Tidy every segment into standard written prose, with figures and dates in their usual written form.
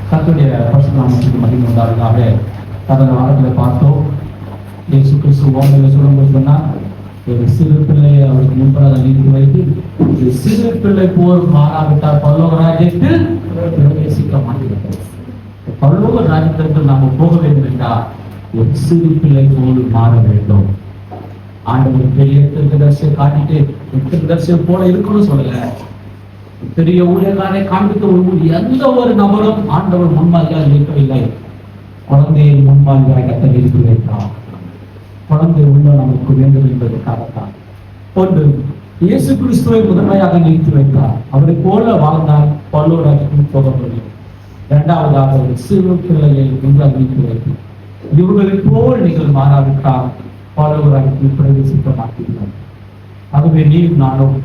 கர்த்தருடைய பரிசுத்த நாமத்துக்கு மகிமை உண்டாவதாக. கடந்த வாரத்தில் பார்த்தோம், இயேசு கிறிஸ்து ஓமையில சொல்லும்போது சொன்னார், ஒரு சிறு பிள்ளையை அவருக்கு முன்பாக நிறுத்தி வைத்து, ஒரு சிறு பிள்ளை போல் மாறாவிட்டால் பரலோக ராஜ்யத்தில் பிரவேசிக்க மாட்டேன். பரலோக ராஜ்யத்திற்கு நாம போக வேண்டும் என்றால் ஒரு சிறு பிள்ளை போல் மாற வேண்டும். ஆண்டவர் பெரிய தீர்க்கதரிசியை காட்டிட்டு தீர்க்கதரிசியை போல இருக்கணும்னு சொல்லல. பெரிய ஊழியக்காரை காண்பிக்க எந்த ஒரு நபரும் ஆண்டவர் முன்மாதிரியாக இருக்கவில்லை. குழந்தையை முன்மாதிரியாக கர்த்தர் நிறுத்தி வைத்தார். குழந்தை உள்ள நமக்கு வேண்டும் என்பதற்காகத்தான். ஒன்று, இயேசு கிறிஸ்துவை முதன்மையாக நிறுத்தி வைத்தார். அவரை போல வாழ்ந்தால் பரலோக ராஜ்யத்துக்கு போக முடியும். இரண்டாவதாக, ஒரு சிறு பிள்ளையை முன்பாக நிறுத்தி வைத்து, இவர்களை போல் நீங்கள் மாறாவிட்டால் பரலோக ராஜ்யத்தில் பிரவேசிக்க மாட்டீர்கள். ஆகவே நீயும் நானும்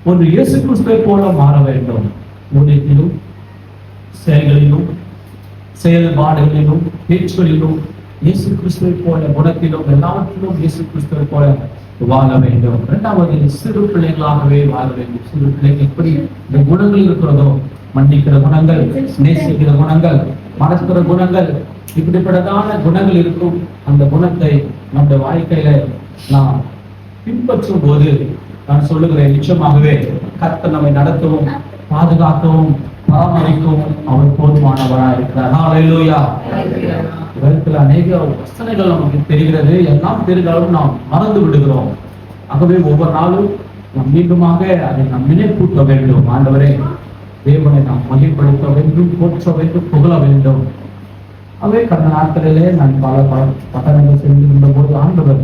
ஒன்று இயேசு கிறிஸ்துவை போல மாற வேண்டும். ஊழியத்திலும், செயல்களிலும், செயல்பாடுகளிலும், பேச்சுகளிலும் இயேசு கிறிஸ்துவை போல, குணத்திலும், எல்லாவற்றிலும் இயேசு கிறிஸ்துவை போல வாழ வேண்டும். இரண்டாவது, சிறு பிள்ளைகளாகவே வாழ வேண்டும். சிறு பிள்ளைகள் எப்படி இந்த குணங்கள் இருக்கிறதோ, மன்னிக்கிற குணங்கள், நேசிக்கிற குணங்கள், மறக்கிற குணங்கள், இப்படிப்பட்டதான குணங்கள் இருக்கும். அந்த குணத்தை நம்முடைய வாழ்க்கையில நாம் பின்பற்றும் போது நான் சொல்லுகிறேன், நிச்சயமாகவே கர்த்தர் நம்மை நடத்தவும், பாதுகாக்கவும், பராமரிக்கவும் அவர் போதுமானவராக இருக்கிறார். ஹல்லேலூயா. உலகத்தில் அநேக வசனங்கள் நமக்கு தெரிகிறது, எல்லாம் தெரிந்தாலும் நாம் மறந்து விடுகிறோம். ஆகவே ஒவ்வொரு நாளும் நாம் மீண்டுமாக அதை நாம் நினைப்பூட்ட வேண்டும். ஆண்டவரே, தேவனை நாம் மகிழ்ப்படுத்த வேண்டும், போற்ற வேண்டும், புகழ வேண்டும். ஆகவே கடந்த நாட்களிலே நான் பல பட்டணங்கள் சென்றிருந்த போது ஆண்டவர்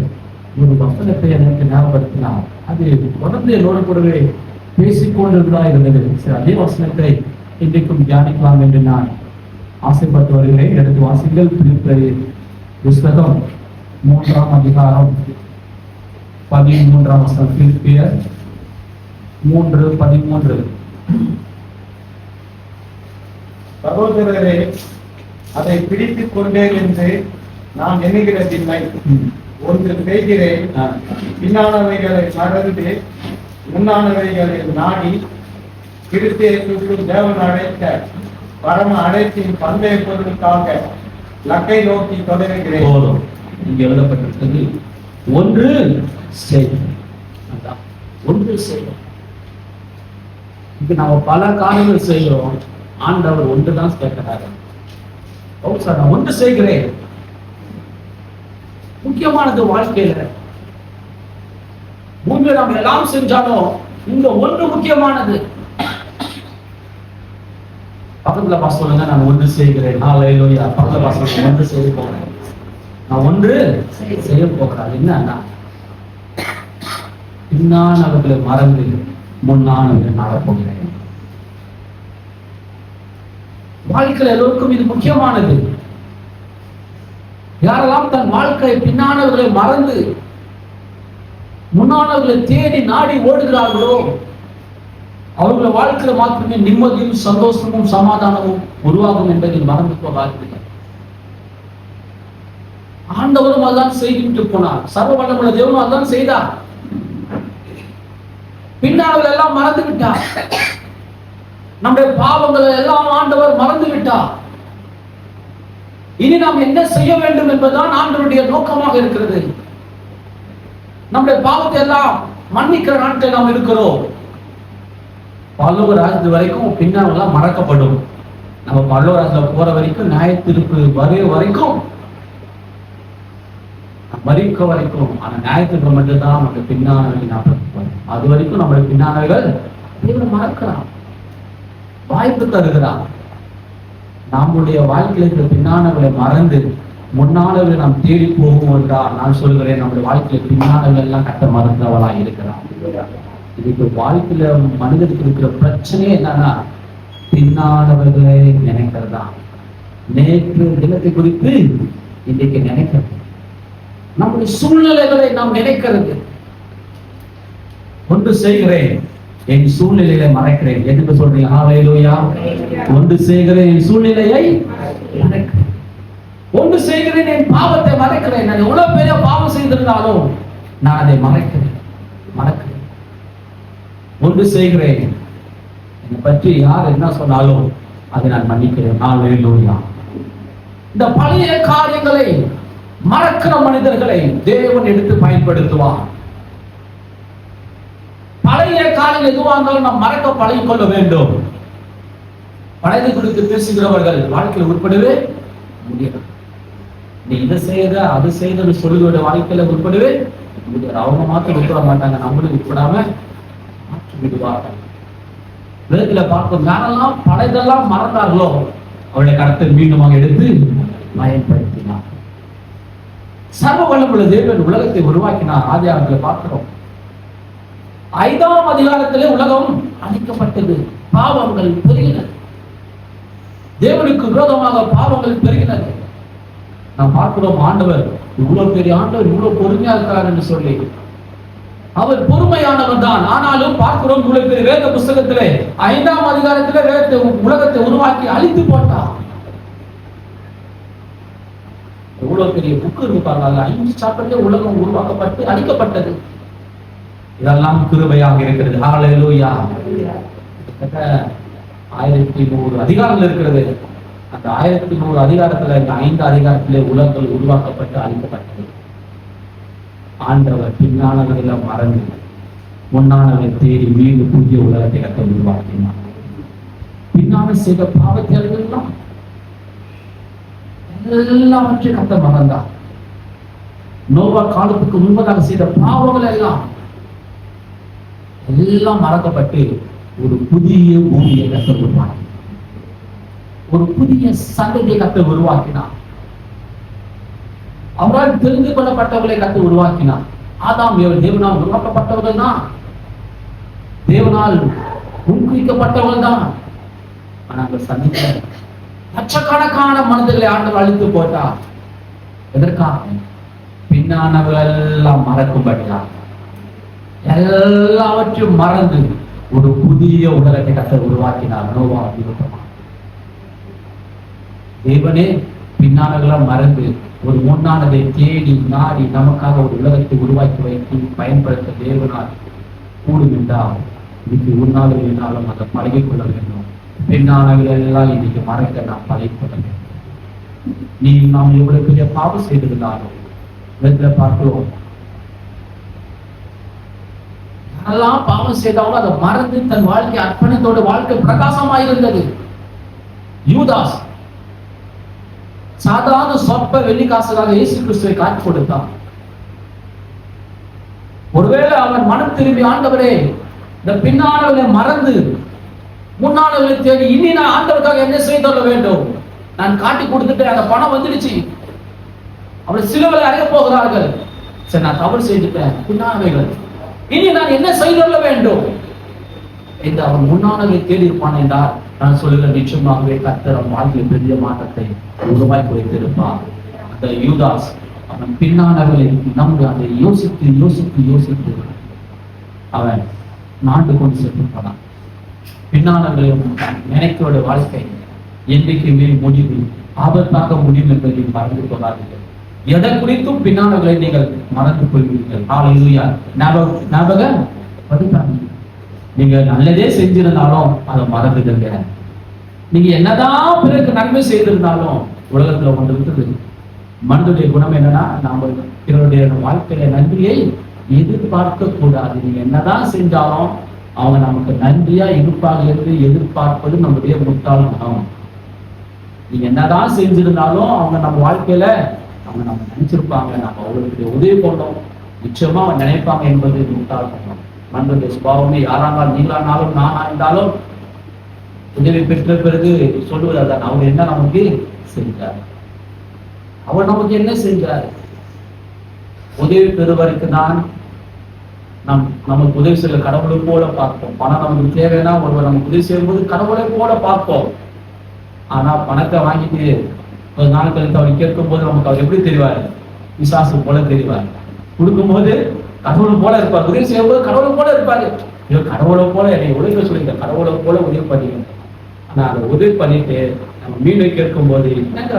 ஒரு வசனத்தை எனக்கு ஞாபகப்படுத்தினார். அது தொடர்ந்து என்னோடு கூடவே பேசிக்கொண்டிருந்தா இருந்தது. சரி, அதே வசனத்தை இன்றைக்கும் தியானிக்கலாம் என்று நான் ஆசைப்பட்டு வருகிறேன். எடுத்து வாசிங்கள். பிலிப்பியர் புத்தகம் 3ஆம் அதிகாரம் 13ஆம் வசனம். பிலிப்பியர் 3:13. சகோதரரே, அதை பிடித்துக் கொண்டேன் என்று நான் எண்ணுகிறதில்லை. ஒன்று செய்கிறேன், பின்னானவைகளை மறந்து முன்னானவைகளை நாடி கிறிஸ்து தேவன் அழைத்த பரம அழைத்தின் பந்தய பொருளுக்காக லக்கை நோக்கி தொடர்கிறேன். இங்கே எழுதப்பட்டிருக்கிறது, ஒன்று செய்யும். ஒன்று செய்யும். இப்ப நாம பல காரியங்கள் செய்கிறோம். ஆண்டவர் ஒன்றுதான் கேட்கிறாரு. நான் ஒன்று செய்கிறேன். முக்கியமானது வாழ்க்கையில. பூமியை நாம் எல்லாம் செஞ்சாலும் இந்த ஒன்று முக்கியமானது. பக்கத்துல பாஸ் சொல்லுங்க, நான் ஒன்று செய்கிறேன். ஹல்லேலூயா. பக்கத்துல பாஸ் சொல்லுங்க, ஒன்று செய்ய போகிறேன். நான் ஒன்று செய்ய போகிறேன். என்னன்னா, பின்னானவர்களை மறந்து முன்னானவர்களை நாடப் போகிறேன். வாழ்க்கையில் எல்லோருக்கும் இது முக்கியமானது. யாரெல்லாம் தன் வாழ்க்கை பின்னானவர்களை மறந்து முன்னானவர்களை தேடி நாடி ஓடுகிறார்களோ அவர்கள் வாழ்க்கையில மாத்திரமே நிம்மதியும், சந்தோஷமும், சமாதானமும் உருவாகும் என்பதில் மறந்து போகாதீர்கள். ஆண்டவரும் அதான் செய்துவிட்டு போனார். சர்வ வல்லமையுள்ள தேவனும் அதான் செய்தார். பின்னானவர்கள் எல்லாம் மறந்து விட்டார். நம்முடைய பாவங்களை எல்லாம் ஆண்டவர் மறந்து விட்டார். இனி நாம் என்ன செய்ய வேண்டும் என்பதுதான் ஆண்டவருடைய நோக்கமாக இருக்கிறது. நம்முடைய பாவத்தை எல்லாம் மன்னிக்கிற நாட்கள் நாம் இருக்கிறோம். பரலோக ராஜ்யத்து வரைக்கும் பின்னாவெல்லாம் மறக்கப்படும். நம்ம பரலோக ராஜ்யத்துல போற வரைக்கும், நியாயத்திற்கு வரைய வரைக்கும், மறிக்க வரைக்கும், ஆனா நியாயத்திற்கு மட்டும்தான் நம்முடைய பின்னானவர்கள் ஞாபகம். அது வரைக்கும் நம்முடைய பின்னானவர்கள் தேவனை மறக்கிறான், வாய்ப்பு தருகிறான். நம்முடைய வாழ்க்கையில பின்னானவர்களை மறந்து முன்னானவர்களை நாம் தேடி போகும் என்றால் நான் சொல்கிறேன், நம்முடைய வாழ்க்கையில பின்னானவர்கள் எல்லாம் கட்ட மறந்தவளா இருக்கிறான். இதுக்கு வாழ்க்கையில மனிதனுக்கு இருக்கிற பிரச்சனையே என்னன்னா, பின்னானவர்களை நினைக்கிறதா. நேற்று தினத்தை குறித்து இன்றைக்கு நினைக்கிறது, நம்முடைய சூழ்நிலைகளை நாம் நினைக்கிறது. ஒன்று செய்கிறேன், என் சூழ்நிலையை மறைக்கிறேன். எதுக்கு சொல்றீங்க? ஹல்லேலூயா. ஒன்று செய்கிறேன், என் சூழ்நிலையை மறைக்கிறேன். ஒன்று செய்கிறேன், என் பாவத்தை மறைக்கிறேன். நான் எவ்வளவு பெரிய பாவம் செய்திருந்தாலும் நான் அதை மறைக்கிறேன். ஒன்று செய்கிறேன், என்னை பற்றி யார் என்ன சொன்னாலும் அதை நான் மன்னிக்கிறேன். ஹல்லேலூயா. இந்த பழைய காரியங்களை மறக்கிற மனிதர்களை தேவன் எடுத்து பயன்படுத்துவார். பழைய காரியங்கள் எதுவாக இருந்தாலும் நாம் மறக்க பழகிக் கொள்ள வேண்டும். பழையது குறித்து பேசுகிறவர்கள் வாழ்க்கையில் உட்படவே முடியாது. நீ இதை செய்த அது செய்தது சொல்லுவோட வாழ்க்கையில உட்படவே முடியாது. அவங்க மாத்திரம் உட்பட மாட்டாங்க, நம்மளும் உட்படாம மாற்றி விடுவார்கள். வேதத்துல பார்க்கும் யாரெல்லாம் பழையதெல்லாம் மறந்தார்களோ அவருடைய கருத்தை மீண்டும் எடுத்து பயன்படுத்தினார். சர்வ வல்லமுள்ள தேவன் உலகத்தை உருவாக்கினார். ஆதியாகமத்திலே பார்க்கிறோம். 5ஆம் அதிகாரத்திலே உலகம் அழிக்கப்பட்டது. பாவங்கள் பெருகின. தேவனுக்கு விரோதமாக பாவங்கள் பெருகினது. நாம் பார்க்கிறோம், ஆண்டவர் இவ்வளவு பெரிய ஆண்டவர் இவ்வளவு பொறுமையா இருக்கிறார் என்று சொல்லி. அவர் பொறுமையானவர் தான். ஆனாலும் பார்க்கிறோம், இவ்வளவு பெரிய வேத புஸ்தகத்திலே 5ஆம் அதிகாரத்திலே வேதத்தை உலகத்தை உருவாக்கி அழித்து போட்டார். எவ்வளவு பெரிய புக்கு இருப்பார்கள். 5 சாப்டர்ல உலகம் உருவாக்கப்பட்டு அழிக்கப்பட்டது. இதெல்லாம் கிருபையாக இருக்கிறது. ஹல்லேலூயா. 1100 அதிகாரங்கள் இருக்கிறது. அந்த 1100 அதிகாரத்துல இந்த 5 அதிகாரத்திலே உலகங்கள் உருவாக்கப்பட்டு அழிக்கப்பட்டது. ஆண்டவர் பின்னானவர்களை மறந்து முன்னானவரை தேடி மீண்டும் புதிய உலகத்தை கட்ட உருவாக்கினார். பின்னான செய்த பாவத்தை எல்லாவற்றையும் கத்த மறந்தார். நோவா காலத்துக்கு முன்பதாக செய்த பாவங்கள் எல்லாம் மறக்கப்பட்டு ஒரு புதிய பூமியை கத்த உருவாக்கினார். ஒரு புதிய சந்ததியை கத்த உருவாக்கினார். அவரால் தெரிந்து கொள்ளப்பட்டவர்களை கத்து உருவாக்கினார். ஆதாம் தேவனால் உருவாக்கப்பட்டவர்கள் தான். தேவனால் ஊக்குவிக்கப்பட்டவர்கள் தான். ஆனால் சந்தித்த லட்சக்கணக்கான மனிதர்களை ஆண்டவர் அழித்து போட்டார். எதற்காக? பின்னானவர்கள் எல்லாம் மறக்கும்படியாக. எல்லாவற்றையும் மறந்து ஒரு புதிய உலகத்தை கத்த உருவாக்கினார். நோவா தேவனே பின்னானவர்களாம் மறந்து ஒரு முன்னானதை தேடி நாடி நமக்காக ஒரு உலகத்தை உருவாக்கி வைத்து பயன்படுத்த தேவனால் கூடும் என்றால் இன்னைக்கு உன்னாலும் என்னாலும் அதை பழகிக் கொள்ள வேண்டும். பெண்ணானவர்கள் எல்லாம் இன்னைக்கு மறக்க நாம் பழகிக் கொள்ள வேண்டும். நீ நாம் எவ்வளவு பெரிய பாவம் செய்திருந்தாலும் விதத்துல பார்க்கிறோம், யாரெல்லாம் பாவம் செய்தாலும் அதை மறந்து தன் வாழ்க்கை அர்ப்பணத்தோட வாழ்க்கை பிரகாசமாயிருந்தது. யூதாஸ் சாதாரண சொற்ப வெள்ளி காசுக்காக இயேசு கிறிஸ்துவை காட்டி கொடுத்தான். ஒருவேளை அவன் மனம் திரும்பி, ஆண்டவரே இந்த பின்னானவர்களை மறந்து முன்னானவர்களை தேடி இனி நான் ஆண்டவருக்காக என்ன செய்து வேண்டும், நான் காட்டி கொடுத்துட்டு அந்த பணம் வந்துடுச்சு, அவளை சிலுவையில் அறைய போகிறார்கள், சரி நான் தவறு செய்துட்டேன், பின்னானவைகள் இனி நான் என்ன செய்து வேண்டும் என்று அவன் முன்னானவர்களை தேடி இருப்பான் என்றால் நான் சொல்லுகிறேன், நிச்சயமாகவே கர்த்தர் அவன் வாழ்க்கையில் பெரிய மாற்றத்தை உருவாக்கி வைத்திருப்பார். அந்த யூதாஸ் அவன் பின்னானவர்களை நம்பி அதை யோசித்து யோசித்து யோசித்து அவன் நாட்டு கொண்டு சென்று போனான். பின்னானவர்களையும் நினைக்கோட வாழ்க்கை என்றைக்குமே முடிவு ஆபத்தாக முடியும் என்பதை மறந்து கொள்ளாதீர்கள். எதை குறித்தும் பின்னானவர்களை நீங்கள் மறந்து கொள்வீர்கள். ஹல்லேலூயா. ஞாபகம் படுத்தாதீங்க. நீங்க நல்லதே செஞ்சிருந்தாலும் அதை மறந்துடுங்க. நீங்க என்னதான் பிறகு நன்மை செய்திருந்தாலும் உலகத்துல ஒன்று இருக்குது, மனிதனுடைய குணம் என்னன்னா நாம பிறருடைய வாழ்க்கையில நன்றியை எதிர்பார்க்க கூடாது. நீங்க என்னதான் செஞ்சாலும் அவங்க நமக்கு நன்றியா இருப்பாங்க என்று எதிர்பார்ப்பது நம்முடைய முட்டாள் குணம். நீங்க என்னதான் செஞ்சிருந்தாலும் அவங்க நம்ம வாழ்க்கையில அவங்க நம்ம நினைச்சிருப்பாங்க, நம்ம அவங்களுக்கு உதவி பண்ணோம், நிச்சயமா அவங்க நினைப்பாங்க என்பது முட்டாள் குணம். மனிதனுடைய சுபாவமே யாரானாலும் நீங்களானாலும் நானா இருந்தாலும் உதவி பெற்ற பிறகு சொல்லுவதுதான், அவர் என்ன நமக்கு செஞ்சார், அவர் நமக்கு என்ன செஞ்சார். உதவி பெறுவதற்கு தான் நமக்கு உதவி செய்ய கடவுளை போல பார்ப்போம். பணம் நமக்கு தேவைன்னா ஒருவர் நமக்கு உதவி செய்யும்போது கடவுளை போல பார்ப்போம். ஆனா பணத்தை வாங்கிட்டு ஒரு நாள் கழித்து அவர் கேட்கும் போது நமக்கு அவர் எப்படி தெரிவார்? விசுவாசம் போல தெரிவார். கொடுக்கும்போது கடவுளை போல இருப்பார், உதவி செய்யும் போது கடவுளை போல இருப்பாரு. கடவுளை போல என்னை உதவி சொல்லிங்க, கடவுளை போல உதவி பண்ணிங்க. ஆனா அதை உதவி பண்ணிட்டு நம்ம மீண்டும் கேட்கும் போது என்னங்க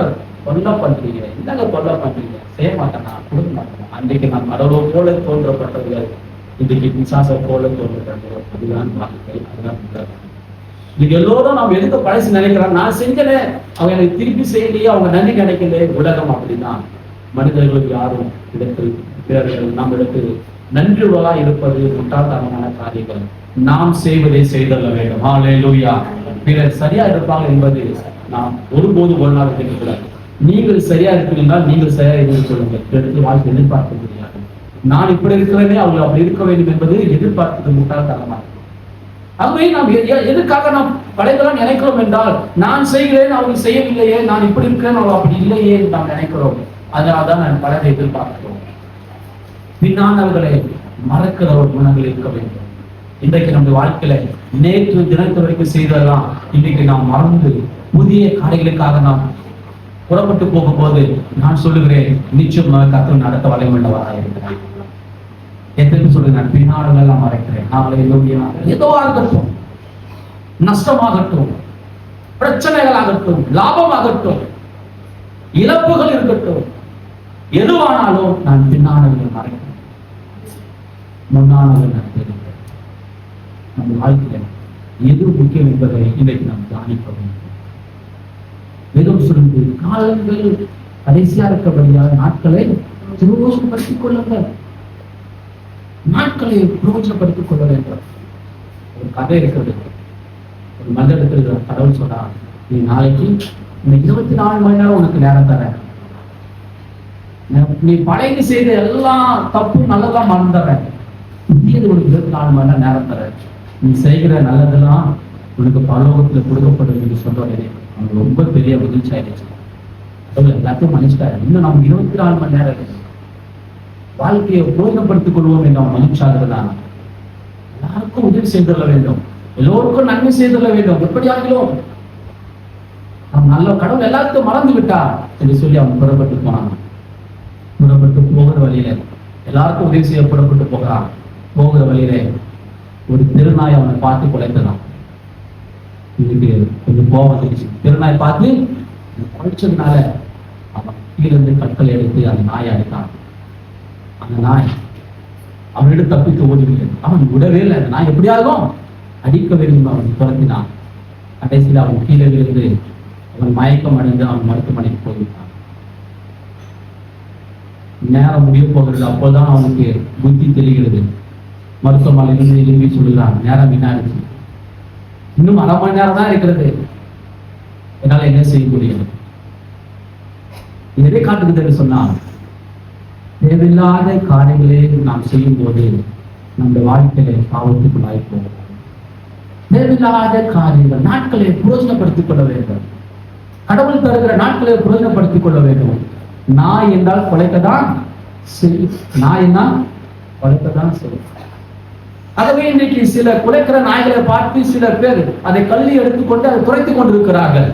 கொல்ல பண்றீங்க, என்னங்க கொல்ல பண்றீங்க, செய்ய மாட்டேன், நான் கொடுக்க மாட்டேன். அன்றைக்கு நான் கடவுளை போல தோன்றப்பட்டவர்கள் இன்றைக்கு விசுவாசம் போல தோன்றப்பட்டது. அதுதான் வாழ்க்கை, அதுதான் இன்னைக்கு எல்லோரும் நம்ம எதுக்கு பழசு நினைக்கிறோம், நான் செஞ்சனே அவங்க எனக்கு திருப்பி செய்யலையே, அவங்க நன்றி நினைக்கல. உலகம் அப்படிதான். மனிதர்களுக்கு யாரும் இடத்தில் பிறர்கள் நம்மிடத்தில் நன்றி உள்ளதா இருப்பது முட்டாள்தனமான காரியங்கள். நாம் செய்வதை செய்தல்ல வேண்டும். ஹல்லேலூயா. பிறர் சரியா இருப்பாங்க என்பது நாம் ஒருபோது ஒரு நாள் கேட்கக்கூடாது. நீங்கள் சரியா இருக்கிறீர்கள், நீங்கள் சரியா இருந்து சொல்லுங்க. இடத்துல வாழ்க்கை எதிர்பார்க்க முடியாது. நான் இப்படி இருக்கிறேனே அவங்க அப்படி இருக்க வேண்டும் என்பது எதிர்பார்ப்பது முட்டாள்தனமா. ஆகவே நாம் எதுக்காக நாம் படைக்கலாம் நினைக்கிறோம் என்றால், நான் செய்கிறேன் அவங்க செய்யவில்லையே, நான் இப்படி இருக்கிறேன் அவங்க அப்படி இல்லையே நாம் நினைக்கிறோம். அதனால்தான் நான் பலரை எதிர்பார்க்கிறோம். பின்னானவர்களை மறக்கிற ஒரு குணங்கள் இருக்க வேண்டும். இன்றைக்கு நம்முடைய வாழ்க்கையில நேற்று தினத்து வரைக்கும் செய்ததெல்லாம் இன்றைக்கு நாம் மறந்து புதிய காரியங்களுக்காக நாம் புறப்பட்டு போகும்போது நான் சொல்லுகிறேன், நிச்சயமாக கர்த்தர் நடத்த வல்லமையுள்ளவராக இருக்கிறார். எத்தனை சொல்லுங்க, நான் பின்னாளர்கள் எல்லாம் மறைக்கிறேன். ஏதோ ஆகட்டும், நஷ்டமாகட்டும், பிரச்சனைகள் ஆகட்டும், லாபமாகட்டும், இழப்புகள் இருக்கட்டும், எதுவானாலும் நான் பின்னாளர்கள் மறைக்கிறேன், முன்னாளர்கள் நான் தெரிகிறேன். நம்ம வாழ்க்கையில எது முக்கியம் என்பதை இன்றைக்கு நாம் தியானிக்க வேண்டும். வேதம் சொல்லுது, காலங்கள் கடைசியா இருக்கபடியாக நாட்களை பிரயோஜனப்படுத்திக் கொள்ளுங்கள். நாட்களை பிரயோஜனப்படுத்திக் கொள்ள வேண்டும். ஒரு கதை இருக்கிறது. ஒரு மனிதத்தில் கடவுள் சொன்னா, நீ நாளைக்கு இந்த 24 மணி நேரம் உனக்கு நேரம் தர, நீ பழைய செய்த எல்லாம் தப்பு நல்லதா மறந்துற, புதியது உனக்கு 24 மணி நேரம் தர, நீ செய்கிற நல்லதெல்லாம் உனக்கு பரலோகத்துல கொடுக்கப்படும் என்று சொல்றதே அவனுக்கு ரொம்ப பெரிய மகிழ்ச்சி ஆயிடுச்சு. கடவுள் எல்லாத்தையும் மன்னிச்சிட்டாரு. இன்னும் நம்ம 24 மணி நேரம் இருக்கு. வாழ்க்கையை பூர்ணப்படுத்திக் கொள்வோம் என்று அவன் மகிழ்ச்சியாகிறதான். எல்லாருக்கும் உதவி செய்துள்ள வேண்டும், எல்லோருக்கும் நன்மை செய்துள்ள வேண்டும். எப்படியாகிலும் அவன் நல்ல கடவுள் எல்லாத்தையும் மறந்து விட்டார் என்று சொல்லி அவன் புறப்பட்டு போனான். புறப்பட்டு போகிற வழியில எல்லாருக்கும் உதவி செய்ய புறப்பட்டு போகிறான். போகிற வழியில ஒரு திருநாய் அவனை பார்த்து குலைத்ததான். இதுக்கு கொஞ்சம் கோபம் வந்துடுச்சு. திருநாய் பார்த்து குலைச்சதுனால அவன் கீழிருந்து கற்கள் எடுத்து அந்த நாயை அடித்தான். அந்த நாய் அவனிடம் தப்பித்து ஓடிவிட்டது. அவன் விடவே இல்லை. அந்த நாய் எப்படியாகும் அடிக்க வேண்டும் அவன் துரத்தினான். கடைசியில் அவன் கீழே விழுந்து அவன் மயக்கம் அடைந்து அவன் மருத்துவமனைக்கு போய்விட்டான். நேரம் முடிய போகிறது. அப்போதான் அவனுக்கு புத்தி தெரிகிறது. மருத்துவமனையிலிருந்து எழுப்பி சொல்லுகிறான், நேரம் என்ன ஆயிடுச்சு, இன்னும் 1/2 மணி நேரம் தான் இருக்கிறது, என்னால என்ன செய்ய முடியும். எதை காட்டுகிறது சொன்னால், தேவையில்லாத காரியங்களே நாம் செய்யும் போது நம்முடைய வாழ்க்கையில பாவத்துக்குள்ளாய் போகும். தேவையில்லாத காரியங்கள் நாட்களை புரோஜனப்படுத்திக் கொள்ள வேண்டும். கடவுள் தருகிற நாட்களை புரோஜனப்படுத்திக் கொள்ள வேண்டும். நாய் என்றால் கொலைக்கதான் செய்யும். நாய் என்றால் கொலைக்கதான் செய்யும். ஆகவே இன்னைக்கு சில குலைக்கிற நாய்களை பார்த்து சில பேர் அதை கள்ளி எடுத்துக்கொண்டு அதை துரைத்துக் கொண்டிருக்கிறார்கள்.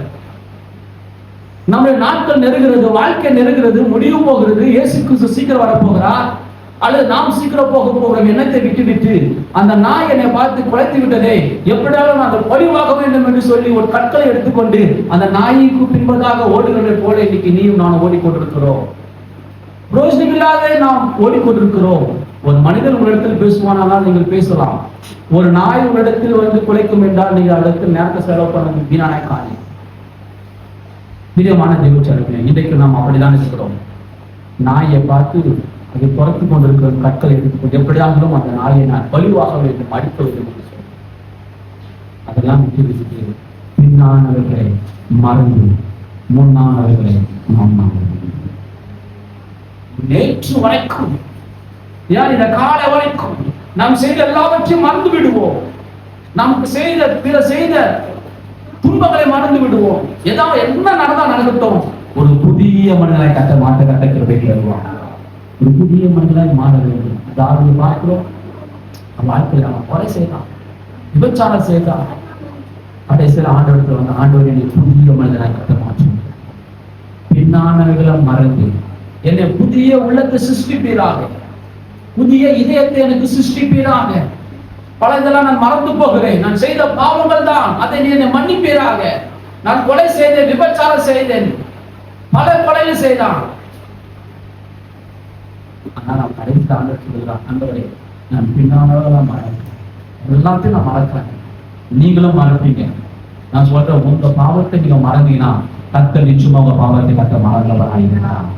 நம்முடைய நாட்கள் நெருகிறது, வாழ்க்கை நெருகிறது, முடிவு போகிறது. இயேசு கிறிஸ்து சீக்கிரம் வரப்போகிறார், அல்லது நாம் சீக்கிரம் போகிறோம். எண்ணத்தை விட்டு அந்த நாய் என்னை பார்த்து குலைத்து விட்டதே, எப்படியாலும் அந்த பழிவாக வேண்டும் என்று சொல்லி ஒரு கற்களை எடுத்துக்கொண்டு அந்த நாய்க்கு பின்பதாக ஓடுகிறதை போல இன்னைக்கு நீயும் நான் ஓடிக்கொண்டிருக்கிறோம். பிரோஜனமில்லாத நாம் ஓடிக்கொண்டிருக்கிறோம். ஒரு மனிதன் உங்களிடத்தில் பேசுவானால் நீங்கள் பேசலாம். ஒரு நாய் உங்களிடத்தில் வந்து குலைக்கும் என்றால் நீங்கள் அதற்கு நேரத்தை செலவு பண்ண வீணான காரியம். பிரியமான தேவச்சரமே, இன்றைக்கு நாம் அப்படிதான் இருக்கிறோம். நாயை பார்த்து அதை துரத்து கொண்டிருக்கிற கற்களை எடுத்துக்கொண்டு எப்படியாலும் அந்த நாயை நான் பழிவாக வேண்டும், அடிக்க வேண்டும் என்று சொல்றேன். அதெல்லாம் விட்டு பின்னானவர்களை மறந்து முன்னானவர்களை நாம் நேற்று வரைக்கும் இந்த காலை வரைக்கும் நாம் செய்த எல்லாவற்றையும் மறந்து விடுவோம். நமக்கு செய்த துன்பங்களை மறந்து விடுவோம். ஏதாவது என்ன நடந்தா நடக்கட்டும், ஒரு புதிய மனிதனை கட்ட கிருபைக்கு வருவான். ஒரு புதிய மனிதனாய் மாற வேண்டும். அதாவது பார்க்கிறோம், வாழ்க்கையில் அவன் கொலை செய்தான், விபச்சாரம் செய்தான். கடைசியில் ஆண்டவர்கள் வந்து ஆண்டவரை புதிய மனிதனாய் கட்ட மாற்றும். பின்னானவைகளை மறந்து என்னை புதிய உள்ளத்தை சிருஷ்டிப்பீராக, புதிய இதயத்தை எனக்கு சிருஷ்டிப்பீராக. பலதெல்லாம் நான் மறந்து போகிறேன், நான் செய்த பாவங்கள் தான், அதை நீ என்னை மன்னிப்பீராக. நான் கொலை செய்தேன், விபச்சாரம் செய்தேன், பல கொலைகள் செய்தான். ஆனா நான் கடைசி ஆண்டவரை ஆண்டவரே நான் பின்னானவர்களா மறக்கிறேன், எல்லாத்தையும் நான் மறக்கிறேன், நீங்களும் மறப்பீங்க. நான் சொல்றேன், உங்க பாவத்தை நீங்க மறந்தீங்கன்னா கர்த்தர் நிச்சயமா உங்க பாவத்தை கர்த்தர் மறந்தவராயிருக்கிறார்.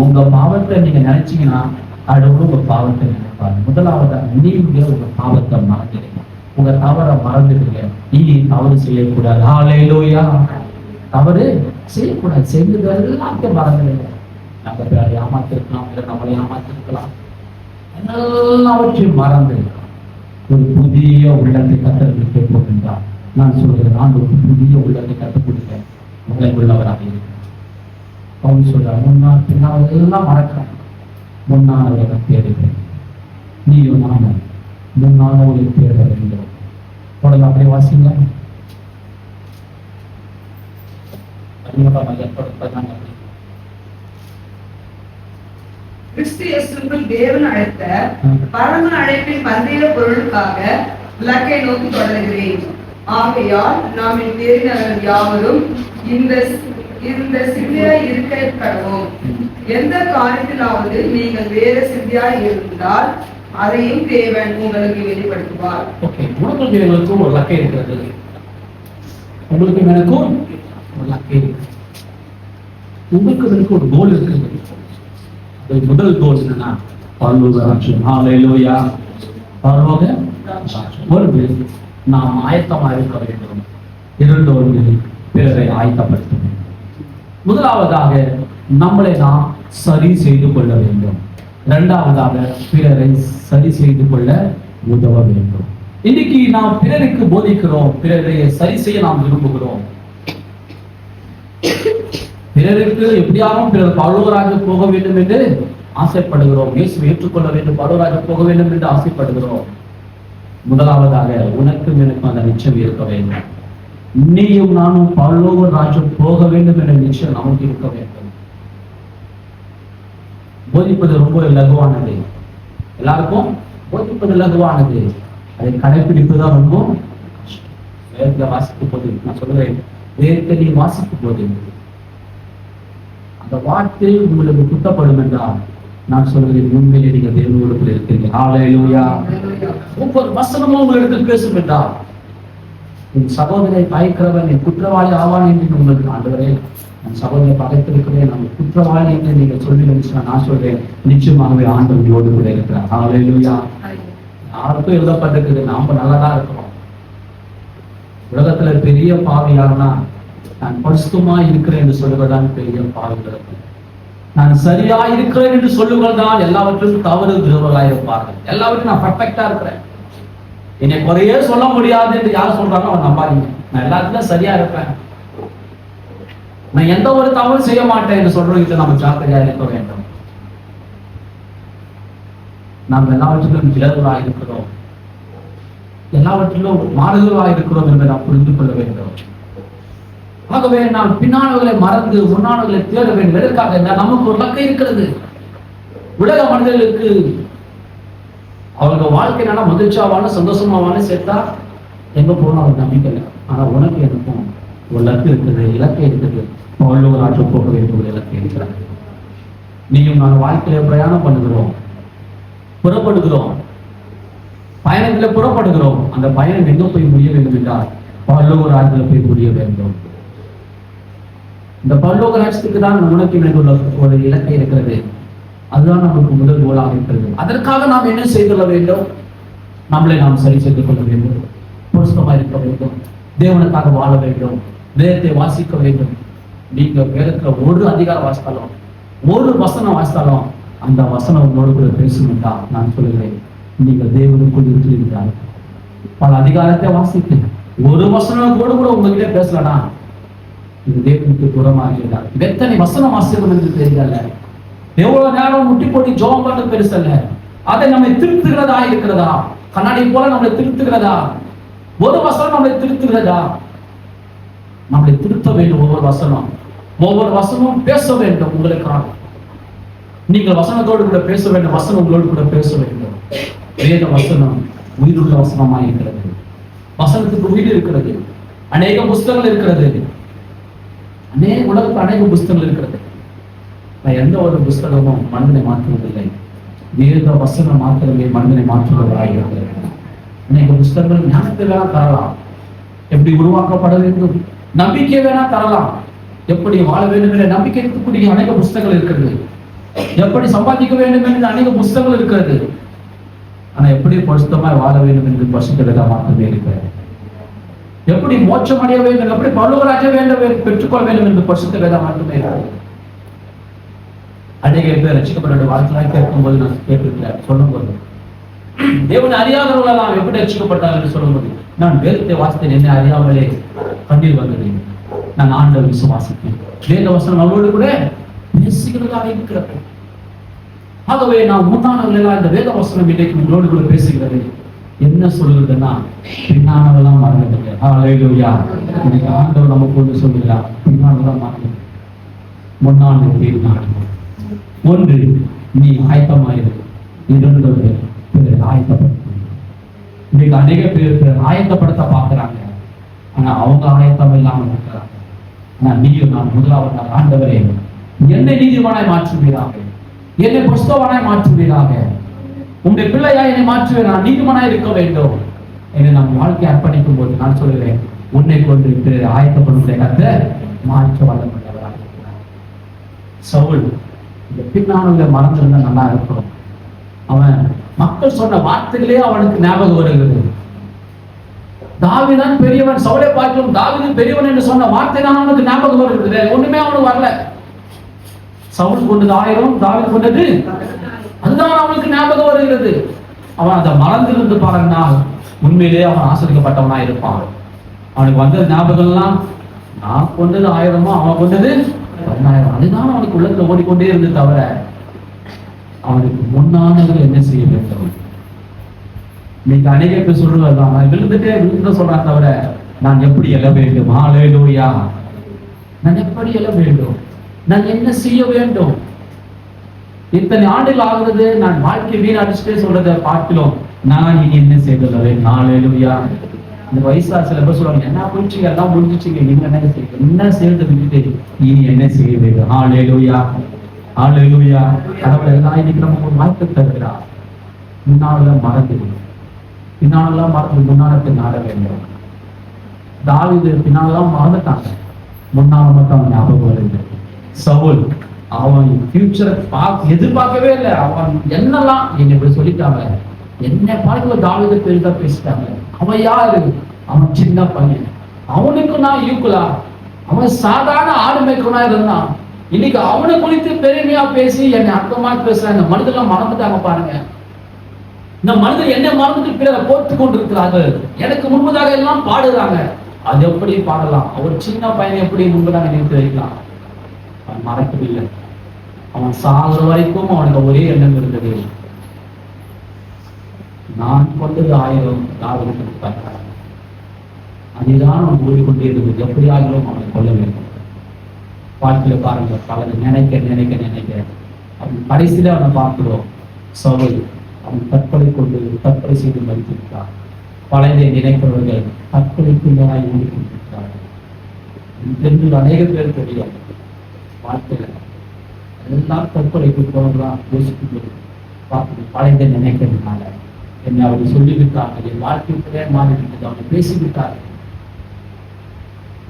உங்க பாவத்தை நீங்க நினைச்சீங்கன்னா கடவுள் உங்க பாவத்தை நினைப்பாரு. முதலாவது நீங்க உங்க பாவத்தை மறந்துடுங்க, உங்க தவறை மறந்துடுங்க. இனி தவறு செய்யக்கூடாது. ஹல்லேலூயா. தவறு செய்யக்கூடாது. செய்தது எல்லாத்தையும் மறந்துடுங்க. நம்ம பேரை ஏமாத்திருக்கலாம், இல்லை நம்மளை ஏமாத்திருக்கலாம், எல்லாவற்றையும் மறந்து ஒரு புதிய உள்ளத்தை கற்றுக் கேட்போம் என்றால் நான் சொல்கிறேன், நான் ஒரு புதிய உள்ளத்தை கற்றுக் கொடுத்தேன் உங்களை உள்ளவராக இருக்கிறேன். அவங்க சொல்றாங்க, முன்னாள் பின்னால் எல்லாம் மறக்கிறேன், முன்னானவரை தேடுகிறேன். நீயும் நானும் முன்னானவரை தேட வேண்டும். தொடர்ந்து அப்படியே வாசிங்க. கிறிஸ்து இயேசுவுக்குள் தேவன் அழைத்த பரம அழைப்பின் பந்தய பொருளுக்காக இலக்கை நோக்கி தொடர்கிறேன். ஆகையால் நாம் தேறினவர்கள் யாவரும் இந்த சிந்தையாய் இருக்க கடவோம். எந்த காரியத்திலாவது நீங்கள் வேற சிந்தையாய் இருந்தால் அதையும் தேவன் உங்களுக்கு வெளிப்படுத்துவார். உங்களுக்கு எங்களுக்கும் ஒரு லக்கை இருக்கிறது. உங்களுக்கு எனக்கும் ஒரு லக்கை இருக்கு. உங்களுக்கு எனக்கு ஒரு கோல் இருக்குது. முதல் கோல் என்னன்னா பரலோக ராஜ்யம். ஹல்லேலூயா. பரலோக ராஜ்யம். ஒரு நாம் ஆயத்தமாக இருக்க வேண்டும். இரண்டாவது பிறரை ஆயத்தப்படுத்த வேண்டும். முதலாவதாக நம்மளை நாம் சரி செய்து கொள்ள வேண்டும். இரண்டாவதாக பிறரை சரி செய்து கொள்ள உதவ வேண்டும். இன்னைக்கு நாம் பிறருக்கு போதிக்கிறோம், பிறரை சரி செய்ய நாம் விரும்புகிறோம். பிறருக்கு எப்படியாகவும் பிறர் பரலோகராக போக வேண்டும் என்று ஆசைப்படுகிறோம். இயேசுவை ஏற்றுக்கொள்ள வேண்டும், பரலோகராக போக வேண்டும் என்று ஆசைப்படுகிறோம். முதலாவதாக உனக்கும் எனக்கும் அந்த நிச்சயம் இருக்க வேண்டும். நீயும் நானும் பரலோக ராஜ்யம் போக வேண்டும் என்ற நிச்சயம் நமக்கு இருக்க வேண்டும். போதிப்பது ரொம்ப இலகுவானது, எல்லாருக்கும் போதிப்பது இலகுவானது. அதை கடைபிடிப்பதுதான் ரொம்ப கஷ்டம். வேதத்துல வாசிக்கும் போது நான் சொல்றேன், வேதத்தை நீ வாசிக்கும் போது அந்த வார்த்தை உங்களுக்கு குத்தப்படும் என்றால் நான் சொல்கிறேன், உண்மையிலே நீங்க தேவனோடு இருக்கிறீங்க. ஹல்லேலூயா. ஒவ்வொரு வசனமும் உங்களுக்கு பேசும் என்றால் உன் சகோதரை பகைக்கிறவன் என் குற்றவாளி ஆவான் என்று உங்களுக்கு ஆண்டவரே என் சகோதரை பகைத்திருக்கிறேன், நம்ம குற்றவாளி என்று நீங்க சொல்லி நான் சொல்றேன், நிச்சயமாகவே ஆண்டவரோடு கூட இருக்கிறார். ஹல்லேலூயா. யாருக்கும் எழுதப்பட்டிருக்குது, நாம நல்லதா இருக்கிறோம். உலகத்துல பெரிய பாவி யாருன்னா நான் பரிசுத்தமா இருக்கிறேன் என்று சொல்லுவதுதான் பெரிய பாவிகள். நான் சரியா இருக்கிறேன் என்று சொல்லுவதுதான் எல்லாவற்றிலும் தவறுகிறவர்களாக இருப்பார்கள். எல்லாவற்றும் நான் பர்ஃபெக்டா இருக்கிறேன், என்னை குறையே சொல்ல முடியாது என்று யார் சொல்றாங்க அவன் நம்பாதீங்க. நான் எல்லாத்துலயும் சரியா இருப்பேன், நான் எந்த ஒரு தவறு செய்ய மாட்டேன் என்று சொல்றவங்க நம்ம ஜாக்கிரதையா இருக்க வேண்டும். நாம் எல்லாவற்றிலும் இலகுவாக இருக்கிறோம், எல்லாவற்றிலும் மாறுதலாக இருக்கிறோம் என்பதை நாம் புரிந்து கொள்ள வேண்டும். ஆகவே நாம் பின்னானவர்களை மறந்து முன்னானவர்களை தேட வேண்டும். எதற்காக? நமக்கு ஒரு லக்கை இருக்கிறது. உலக மனிதர்களுக்கு அவங்க வாழ்க்கை நல்லா மகிழ்ச்சியாவான சந்தோஷமாவான சேர்த்தா எங்க போகணும் அவங்க நம்பிக்கை இல்லை. ஆனா உனக்கு எனக்கும் ஒரு லக்கு இருக்குது, இலக்கை இருக்குது. பரலோக ராஜ்யம் போக வேண்டும் ஒரு இலக்கை இருக்கிறாங்க. நீயும் நான் வாழ்க்கையில பிரயாணம் பண்ணுகிறோம், புறப்படுகிறோம், பயணத்துல புறப்படுகிறோம். அந்த பயணம் எங்க போய் முடிய வேண்டும் என்றால் பரலோக ராஜ்யத்துல போய் முடிய வேண்டும். இந்த பரலோக ராஜ்யத்துக்கு தான் உனக்கு எனக்கு ஒரு இலக்கை இருக்கிறது. அதுதான் நமக்கு முதல் கோலாக இருக்கிறது. அதற்காக நாம் என்ன செய்துள்ள வேண்டும்? நம்மளை நாம் சரி செய்து கொள்ள வேண்டும், பொருத்தமா இருக்க வேண்டும், தேவனுக்காக வாழ வேண்டும், வேதத்தை வாசிக்க வேண்டும். நீங்க வேதத்துல ஒரு அதிகாரம் வாசித்தாலும் ஒரு வசனம் வாசித்தாலும் அந்த வசனம் உங்களோடு கூட பேசுமென்றா நான் சொல்லுகிறேன், நீங்கள் தேவனுக்குள் இருக்கிறீர்கள். பல அதிகாரத்தை வாசித்து ஒரு வசனம் கூட உங்ககிட்ட பேசலனா இது தேவனுக்கு தூரமாக இருந்தார். எத்தனை வசனம் வாசிக்கணும் என்று தெரியல, எவ்வளவு நேரம் முட்டி போட்டி ஜோம் பண்ண பெருசல்ல, அதை நம்மை திருத்துகிறதா இருக்கிறதா? கண்ணாடி போல நம்மளை திருத்துகிறதா? ஒரு வசனம் நம்மளை திருத்துகிறதா? நம்மளை திருத்த வேண்டும். ஒவ்வொரு வசனமும் பேச வேண்டும் உங்களுக்காக. நீங்கள் வசனத்தோடு கூட பேச வேண்டும், வசனம் உங்களோடு கூட பேச வேண்டும். வேத வசனம் உயிருள்ள வசனமாக இருக்கிறது. வசனத்துக்கு உயிர் இருக்கிறது. அநேக புஸ்தகங்கள் இருக்கிறது, உலகத்தில் அநேக புஸ்தகங்கள் இருக்கிறது. எந்த ஒரு புஸ்தகமும் மனிதனை மாற்றுவதில்லை. வேத வசனம் மாத்திரமே மனிதனை மாற்றுவதாக இருக்கிறது. அநேக புஸ்தகங்கள் ஞானத்தை வேணா தரலாம், எப்படி உருவாக்கப்பட வேண்டும், நம்பிக்கை வேணா தரலாம். எப்படி வாழ வேண்டும் என்ற நம்பிக்கை இருக்கக்கூடிய அநேக புஸ்தகங்கள் இருக்கிறது. எப்படி சம்பாதிக்க வேண்டும் என்று அநேக புஸ்தகங்கள் இருக்கிறது. ஆனா எப்படி பரிசுத்தமாய் வாழ வேண்டும் என்று பரிசுத்த வேதம் மாற்றமே இருக்கிறது. எப்படி மோட்சம் அடைய வேண்டும், எப்படி பரலோகராஜ வேண்டும் பெற்றுக்கொள்ள வேண்டும் என்று பரிசுத்த வேதம் மாற்றமே இருக்கிறது. அநேக பேர் ரட்சிக்கப்பட்ட வாழ்க்கையாக கேட்கும்போது நான் கேட்டிருக்கிறேன். சொல்லும்போது தேவனை அறியாதவர்களெல்லாம் எப்படி ரட்சிக்கப்பட்டார் என்று சொல்லும்போது நான் வேதத்தை வாசித்தேன். என்னை அறியாமலே கண்ணீர் வந்தது. நான் ஆண்டவர் விசுவாசித்தேன். வேத வசனம் அவரோடு கூட பேசுகிறதாக இருக்கிறது. ஆகவே நான் முன்னானவர்கள் எல்லாம் இந்த வேத வசனம் இன்றைக்கு உங்களோடு கூட பேசுகிறது. என்ன சொல்லுகிறதுன்னா பின்னானவெல்லாம் மறந்துடுங்க. ஹல்லேலூயா. இன்னைக்கு ஆண்டவர் நமக்கு ஒன்று சொல்லுகிறார், பின்னானவெல்லாம் மறந்து முன்னான பின்னான. ஒன்று, நீ ஆயத்தமாயிரு. இரண்டாவது, பிறர் ஆயத்தப்படுத்த. இன்னைக்கு அநேக பேர் பிறர் ஆயத்தப்படுத்த பார்க்கிறாங்க, ஆனா அவங்க ஆயத்தம் இல்லாமல் இருக்கிறாங்க. ஆனா நீயும் நான் முதலாவது ஆண்டவரே என்னை நீதிமானாய் மாற்றுவீராக, என்னை புஸ்தகமானாய் மாற்றுவீராக, உங்களுடைய பிள்ளையா என்னை மாற்றுவீர், நான் நீதிமானாய் இருக்க வேண்டும் என்று நம் வாழ்க்கையை அர்ப்பணிக்கும் போது நான் சொல்லுவேன், உன்னை கொண்டு பிறர் ஆயத்தப்படுவதை கர்த்தர் மாற்ற வல்லவராக இருக்கிறார். சவுல் இந்த பின்னானவர்களை மறந்திருந்தா நல்லா இருக்கும். அவன் மக்கள் சொன்ன வார்த்தைகளே அவனுக்கு ஞாபகம் வருகிறது. தாவீதான் பெரியவன், சவுலை பார்க்கும் தாவீது பெரியவன் என்று சொன்ன வார்த்தை தான் அவனுக்கு ஞாபகம் வருகிறது. வேற ஒண்ணுமே அவனுக்கு வரல. சவுல் கொண்டது 1000, தாவீது கொண்டது அதுதான் அவனுக்கு ஞாபகம் வருகிறது. அவன் அதை மறந்திருந்து பாருன்னா உண்மையிலே அவன் ஆசிரியப்பட்டவனா இருப்பான். அவனுக்கு வந்த ஞாபகம் எல்லாம் நான் கொண்டது 1000, அவன் கொண்டது 10,000. அதுதான் அவனுக்கு உள்ளத்துல ஓடிக்கொண்டே இருந்து தவிர அவனுக்கு முன்னானவர்கள் என்ன செய்ய வேண்டும். இன்னைக்கு அநேக பேர் சொல்றதுதான், நான் விழுந்துட்டு சொல்றான் தவிர நான் எப்படி எழ வேண்டும். ஹல்லேலூயா. நான் எப்படி எழ வேண்டும், நான் என்ன செய்ய வேண்டும். இத்தனை ஆண்டுகள் ஆகுறது நான் வாழ்க்கை வீணடிச்சுட்டே சொல்றதை பார்க்கிறோம். நான் இனி என்ன செய்துள்ளேன். ஹல்லேலூயா. இந்த வயசா சில பேர் சொல்லுவாங்க, என்ன போயிடுச்சு, எல்லாம் முடிஞ்சிச்சுங்க, நீங்க என்ன செய்ய, என்ன செய்யறது விட்டுட்டு இனி என்ன செய்ய வேண்டும். ஹல்லேலூயா. ஹல்லேலூயா. கடவுள் எல்லாம் இன்னைக்கு நமக்கு ஒரு வாய்ப்பு தருகிறார். முன்னாள் மறந்து பின்னாலெல்லாம் மறந்து முன்னாலத்தை நாட வேண்டும். தாவீது பின்னாலெல்லாம் மறந்துட்டாங்க, முன்னால மட்டும் அவன் ஞாபகம் வருது. சவுல் அவன் ஃபியூச்சரை எதிர்பார்க்கவே இல்லை. அவன் என்னெல்லாம் என்ன இப்படி சொல்லிட்டாங்க, என்ன பார்க்க தாவீது பெரிதா பேசிட்டாங்க. அவன் யாரு, அவன் சின்ன பையன், அவனுக்கு நான் ஈக்குவலா, அவன் சாதாரண ஆடு மேய்க்கனா இருந்தான். இன்னைக்கு அவனை குறித்து பெருமையா பேசி என்னை அர்த்தமா பேசுறாங்க. மனிதெல்லாம் மறந்துட்டாங்க பாருங்க. இந்த மனிதர் என்ன மறந்துட்டு பிறரை போட்டு கொண்டிருக்கிறார்கள். எனக்கு முன்பதாக எல்லாம் பாடுறாங்க. அது எப்படி பாடலாம், அவர் சின்ன பையனை எப்படி முன்பதாக நிறுத்தி வைக்கலாம். அவன் மறக்கவில்லை. அவன் சாகுற வரைக்கும் அவனுக்கு ஒரே எண்ணம் இருந்தது, நான் கொண்டது 1000, தாவீது அதுதான் அவன் ஓடிக்கொண்டே இருந்தது. எப்படியாகிலும் அவனை கொல்ல வேண்டும். வாழ்க்கையில பாருங்க, பலரை நினைக்க நினைக்க நினைக்க அவன் கடைசியில அவனை பார்க்கிறோம். சவுல் அவன் தற்கொலை செய்து மறித்திருக்கிறார். பழைய நினைப்பவர்கள் தற்கொலைக்குள்ளாய் ஓடிக்கொண்டிருக்கிறார்கள். அநேக பேர் தெரியும். வாழ்க்கையில எல்லாம் தற்கொலைக்கு போனதான் யோசிக்கும்போது பார்க்கணும். பழைய நினைக்கிறதுனால என்னை அவர் சொல்லிவிட்டார்கள், என் வாழ்க்கைக்குள்ளே மாறிவிட்டது, அவனை பேசிவிட்டார்கள்.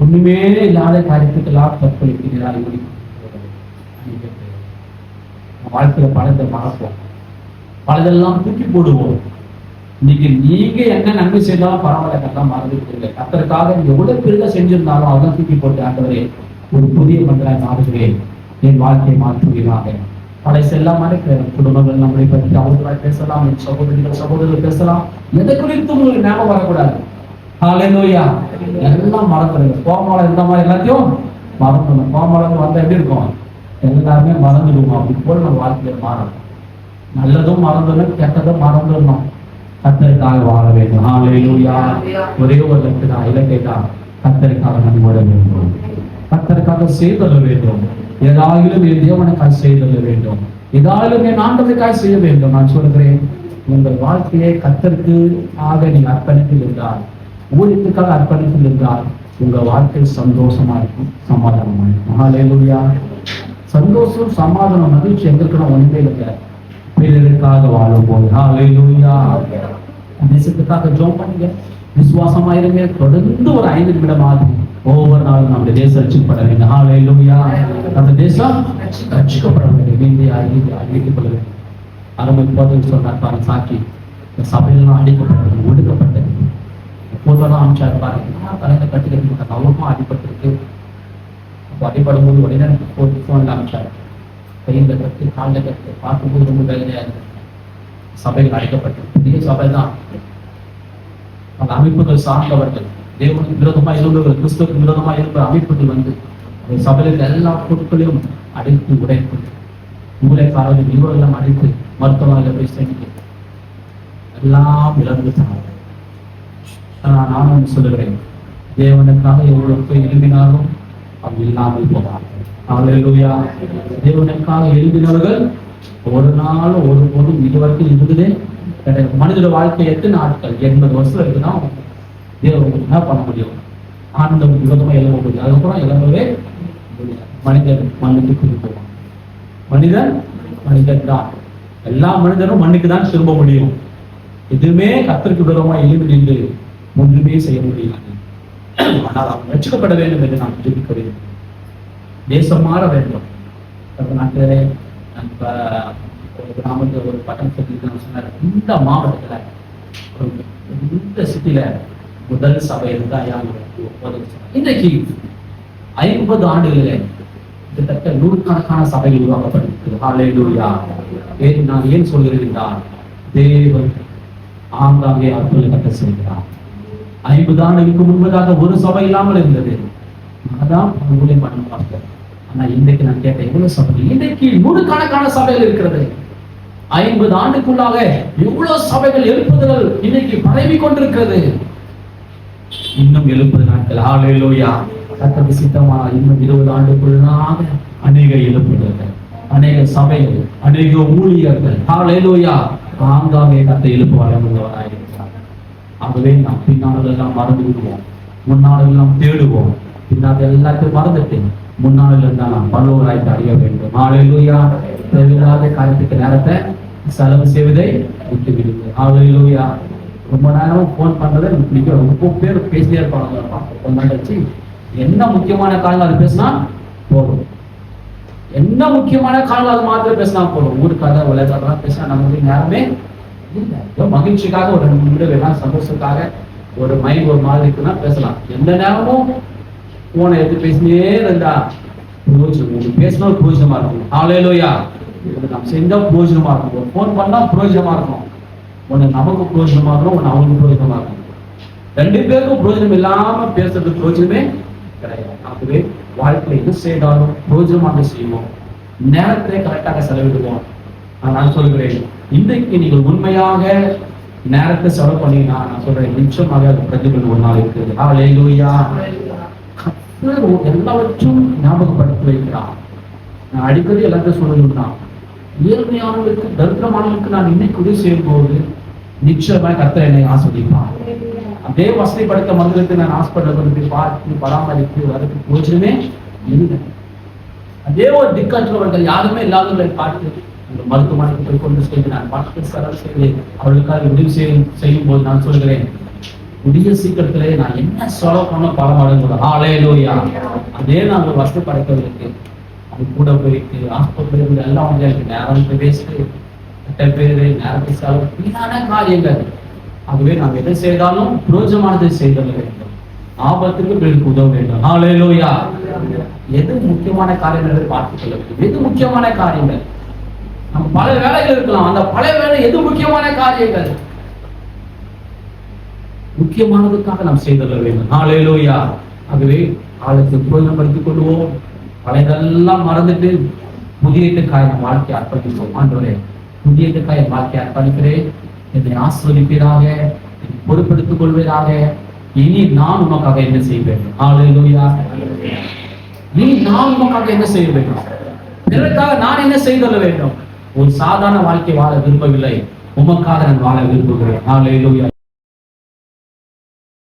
ஒண்ணுமே இல்லாத காரியத்துக்கெல்லாம் தற்கொலைக்கு நேராக ஓடிக்கொண்டிருக்கிறது. வாழ்க்கையில பலத்தை மறப்போம், பலதெல்லாம் தூக்கி போடுவோம். இன்னைக்கு நீங்க என்ன நன்மை செய்தாலும் பரவாயில்ல, கரெக்டாக மறந்துட்டு கர்த்தருக்காக நீங்க எவ்வளவு பெருதா செஞ்சிருந்தாலும் அதெல்லாம் தூக்கி போட்டு ஆண்டவரே ஒரு புதிய மனிதராய் மாறுகிறேன், என் வாழ்க்கையை மாற்றுவீராக. பழைய செல்லாம் மறைக்கிற குடும்பங்கள் நம்மளை பற்றி அவர்களாய் பேசலாம், என் சகோதரர்கள் பேசலாம். எதை குறித்து உங்களுக்கு ஞாபகம் வரக்கூடாது. ஹல்லேலூயா. எல்லாம் மறந்துடுங்க. கோமாளம் இந்த மாதிரி எல்லாத்தையும் மறந்துடணும். கோமாளம் வந்தா எப்படி இருக்கும், எல்லாருமே மறந்துடுவோம். அப்படி போல நம்ம வாழ்க்கையில மாறணும். நல்லதும் மறந்துடணும், கெட்டதும் மறந்துடணும். கர்த்தருக்காக வாழ வேண்டும். ஹல்லேலூயா. ஒரே ஒரு இலக்கை தான், கர்த்தருக்காக நம்ம ஓட வேண்டும், கர்த்தருக்காக செய்தொள்ள வேண்டும். ஏதாயிலும் என் தேவனுக்காக செய்தொள்ள வேண்டும், ஏதாயிலும் என் ஆண்டவருக்காக செய்ய வேண்டும். நான் சொல்கிறேன், உங்கள் வாழ்க்கையை கர்த்தருக்கு ஆக நீங்க அர்ப்பணிப்பில் இருந்தால், ஊழியத்துக்காக அர்ப்பணிப்பில் இருந்தால் உங்க வாழ்க்கை சந்தோஷமா இருக்கும், சமாதானமா இருக்கும். ஹல்லேலூயா. சந்தோஷம், சமாதானம், மகிழ்ச்சி எங்க இருக்கணும், ஒன்றே இல்லை, பிறருக்காக வாழும் போது. ஹல்லேலூயா. தேசத்துக்காக ஜெபம் பண்ணுங்க, விசுவாசமாயிருங்க. தொடர்ந்து ஒரு 5 நிமிடமாவது ஒவ்வொரு நாளும் நம்முடைய தேசம் ரட்சிக்கப்பட வேண்டும். ஹல்லேலூயா. நம்ம தேசம் ரட்சிக்கப்பட வேண்டும். இந்தியா அழிக்கப்பட வேண்டும். அருமை போதகர் சொன்னார் பாருங்க, சாட்சி இந்த சபையெல்லாம் அடிக்கப்பட்டது, ஒடுக்கப்பட்டது. பொதுவெல்லாம் அமிச்சார் பாருங்க, தலைமை கட்டிக்கிட்டு அவ்வளோமா அடிபட்டிருக்கு. அப்போ அடிப்படும் போது உடனே போன்ல அமிச்சார், கையில கட்டு காலில் கட்டு, பார்க்கும்போது ரொம்ப வேலையா இருக்கு. சபைகள் அடைக்கப்பட்டது. பெரிய சபை தான். அந்த அமைப்புகள் சார்ந்தவர்கள், தேவனுக்கு விரோதமா இருந்தவர்கள், கிறிஸ்துவுக்கு விரோதமா இருக்கிற அமைப்புகள் வந்து சபையில் எல்லா பொருட்களையும் அடைத்து உடைப்பு, மூளைக்காரர்கள் இவர்களெல்லாம் அடைத்து மருத்துவமனையில் போய் சேர்ந்து எல்லாம் இழந்துட்டாங்க. நானும் சொல்லுகிறேன், தேவனுக்காக எவ்வளவு எழுதினாலும் அது இல்லாமல் போவார்கள். ஹல்லேலூயா. தேவனுக்காக எழுதினவர்கள் ஒரு நாள் ஒருபோதும் இதுவரைக்கும் இருந்ததே கிடையாது. மனிதோட வாழ்க்கை 8 நாட்கள் 80 வருஷம் இருக்குன்னா தேவன் என்ன பண்ண முடியும்? ஆனந்தம் விரோதமா எழுத முடியும். அதுக்கப்புறம் எழுதவே முடியாது. மனிதன் மண்ணுக்கு திரும்புவான். மனிதன் தான். எல்லா மனிதனும் மண்ணுக்கு தான் திரும்ப முடியும். எதுவுமே கர்த்தருக்கு விரோதமா எழுதி நின்று ஒன்றுமே செய்ய முடியாது. ஆனால் அவன் ரட்சிக்கப்பட வேண்டும் என்று நாம் ஜெபிக்க வேண்டும். தேசம் மாற வேண்டும். தமிழ்நாட்டிலே ஒரு கிராமத்தில் ஒரு பட்டணத்தில் சொன்னார், இந்த மாவட்டத்துல இந்த சிட்டில முதல் சபை இருந்தா இன்றைக்கு 50 ஆண்டுகளிலே கிட்டத்தட்ட 100கணக்கான சபைகள் உருவாக்கப்பட்டிருக்கு. ஹல்லேலூயா. நான் ஏன் சொல்கிறேன் என்றால், தேவன் ஆங்காங்கே அற்புதம் கட்ட செய்கிறார். 50 ஆண்டுகளுக்கு முன்பதாக ஒரு சபை இல்லாமல் இருந்தது. அதான் ஊழியம் பண்ண பார்த்தேன். ஆனா இன்றைக்கு நான் கேட்டேன், எவ்வளவு சபை? இன்றைக்கு 100கணக்கான சபைகள் இருக்கிறது. 50 ஆண்டுக்குள்ளாக எவ்வளவு சபைகள் எழுப்புதல் இன்னைக்கு பரவி கொண்டிருக்கிறது. இன்னும் 70 நாட்கள். ஹல்லேலூயா. கர்த்தருக்கு சித்தமா இன்னும் 20 ஆண்டுக்குள்ளாக அநேக எழுப்புதல்கள், அநேக சபைகள், அநேக ஊழியர்கள் ஹல்லேலூயா ஆங்காங்கே கர்த்தர் எழுப்ப வல்லவராயிருக்கிறார். ஆகவே நாம் பின்னாளெல்லாம் மறந்து விடுவோம், முன்னாளெல்லாம் தேடுவோம். பின்னாடி எல்லாத்தையும் மறந்துட்டு முன்னாள் இருந்தால் நாம் பரலோகராய்க்கு அறிய வேண்டும். ஹல்லேலூயா. தேவையில்லாத காரியத்துக்கு நேரத்தை செலவு செய்வதை விட்டு விடுங்க. ஹல்லேலூயா. ரொம்ப நேரம் போன் பண்றதை பிடிக்கும். ரொம்ப பேர் பேசிட்டே இருப்பாங்க. என்ன முக்கியமான காலம் அது பேசினா போதும். என்ன முக்கியமான காலம் அது மாத்திரம் பேசினா போதும். ஊருக்காக உலகக்காக பேசினா நமக்கு நேரமே இல்லை. மகிழ்ச்சிக்காக ஒரு 2 நிமிடம் வேணாம், சந்தோஷத்துக்காக ஒரு மைண்ட் ஒரு மாதிரி இருக்குன்னா பேசலாம். எந்த நேரமும் போனை எடுத்து பேசினே இருந்தா பிரயோஜனம், பேசினா பிரயோஜனமா இருக்கும். ஹல்லேலூயா. நம்ம செஞ்சா பிரயோஜனமா இருக்கும். போன் பண்ணா பிரயோஜனமா இருக்கும். ஒண்ணு நமக்கு பிரயோஜனமா இருக்கும், ஒண்ணு அவங்களுக்கு பிரயோஜனமா இருக்கும். 2 பேருக்கும் பிரயோஜனம் இல்லாம பேசுறது பிரயோஜனமே கிடையாது. ஆகவே வாழ்க்கையில எது செய்தாலும் பிரயோஜனமாக செய்வோம், நேரத்தை கரெக்டாக செலவிடுவோம். நான் சொல்கிறேன், இன்றைக்கு நீங்கள் உண்மையாக நேரத்தை செலவு பண்ணீங்கன்னா நான் சொல்றேன், நிச்சயமாக அது பிரதிபலன் ஒரு நாள் இருக்குது. ஹல்லேலூயா. எல்லாவற்றும் ஞாபகப்படுத்தி வைக்கிறான். நான் அடிக்கடி எல்லாத்தையும் சொல்லணும்னா, ஏழ்மையானவர்களுக்கு தரித்திரமானவர்களுக்கு நான் இன்னைக்கு உதவி செய்யும் போது நிச்சயமாக கர்த்தர் என்னை ஆஸ்வதிப்பான். அதே வசதிப்படுத்த மந்திரத்தை நான் ஹாஸ்பிட்டல் கொண்டு பார்த்து பராமரித்து அதுக்கு பிரயோஜனமே இல்லை. அதே ஒரு திக்கற்றவர்கள் யாருமே இல்லாதவர்களை பார்த்து அந்த மருத்துவமனைக்கு போய் கொண்டு சென்று நான் பார்த்து செலவு செய்வேன். அவர்களுக்காக உதவி செய்யும் போது நான் சொல்கிறேன், புதிய சீக்கிரத்திலே நான் என்ன செலவு பண்ண பல மடங்கு. ஹல்லேலூயா. அதே நான் ஒரு வசதி படைத்தவர்களுக்கு அது கூட போயிட்டு ஹாஸ்பிட்டல் எல்லாம் வந்து எனக்கு நேரம் பேசிட்டு கெட்ட பேரு நேரத்தை செலவு வீணான காரியங்கள். ஆகவே நாம் எதை செய்தாலும் பிரயோஜனமானதை செய்தல் வேண்டும். ஆபத்துக்கு பிறகு உதவ வேண்டும். ஹல்லேலூயா. எது முக்கியமான காரியங்கள் பார்த்துக் கொள்ள வேண்டும். எது முக்கியமான காரியங்கள்? நம்ம பல வேலைகள் இருக்கலாம். அந்த பல வேலை எது முக்கியமான காரியங்கள்? முக்கியமானதுக்காக நாம் செய்தல் வேண்டும். ஹல்லேலூயா. ஆகவே காலத்தை பிரயோஜனப்படுத்திக் கொள்வோம். பழையதெல்லாம் மறந்துட்டு புதியதுக்காக நம் வாழ்க்கையை அர்ப்பணிப்போம். ஆண்டவரே, புதியதுக்காக என் வாழ்க்கையை அர்ப்பணிக்கிறேன். என்னை ஆஸ்வதிப்பீராக, பொறுப்பெடுத்துக் கொள்வீராக. இனி நான் உமக்காக என்ன செய்ய வேண்டும்? ஹல்லேலூயா. இனி நான் உமக்காக என்ன செய்ய வேண்டும்? பிறருக்காக நான் என்ன செய்தல் வேண்டும்? ஒரு சாதாரண வாழ்க்கை வாழ விரும்பவில்லை, உமக்காக நான் வாழ விரும்புகிறேன். ஹல்லேலூயா.